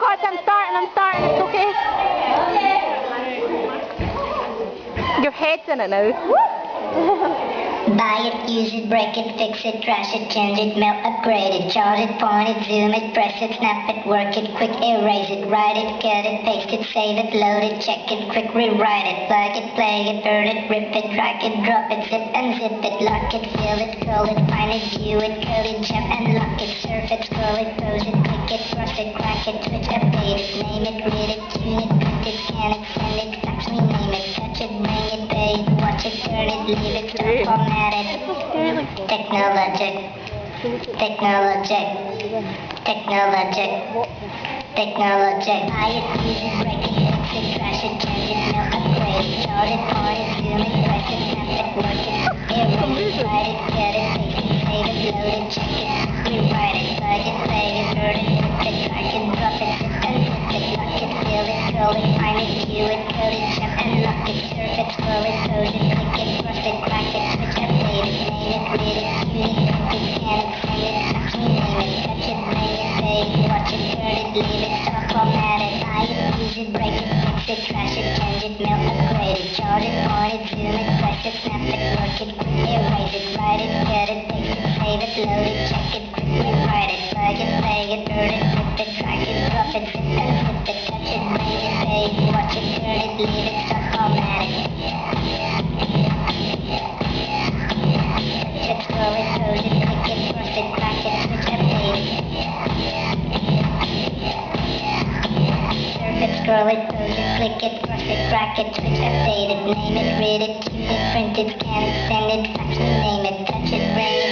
cards. I'm starting. It's okay. Your head's in it now. Buy it, use it, break it, fix it, trash it, change it, melt, upgrade it, charge it, point it, zoom it, press it, snap it, work it, quick erase it, write it, cut it, paste it, save it, load it, check it, quick rewrite it, plug it, play it, burn it, rip it, drag it, drop it, zip and zip it, lock it, fill it, call it, find it, view it, code it, jump and lock it, surf it, scroll it, pose it, click it, cross it, crack it, switch, update it, name it, read it, tune it, print it, scan it, send it, fax me, name it, touch it, bring it, pay it, watch it, turn it, leave it, stop, format it. Technologic. Buy it, use it, break it, fix it, trash it, change it, melt, upgrade it, charge it, point it, zoom it, press it, snap it, work it, erase it, write it, cut it, paste it, save it, load it, check it, rewrite it, plug it, play it, burn it, rip it, drag it, drop it, zip and zip it, lock it, fill it, call it, find it, view it, code it, jump and lock it, surf it, scroll it, pose it, click it, cross it, crack it, switch, update it, name it, read it, tune it, print it, scan it, send it, fax me, name it, touch it, bring it, pay it, watch it, turn it, leave it, stop, format it, buy it, use it, break it, fix it, trash it, change it, melt, upgrade it, charge it, point it, zoom it, press it, snap it, work it, quick erase it, write it, cut it, paste it, save it, load it, check it, quick rewrite it, plug it, play it, burn it, rip it, drag it, drop it, zip and zip it, touch it, bring it, pay it, watch it, turn it, leave it, stop, format it. Touch it, scroll it, pose it, click it, cross it, crack it, switch, update it. Surf it, scroll it, pose it, click it, cross it, crack it, switch, update it, name it, read it, tune it, print it, scan it, send it, fax it, name it, touch it, bring it.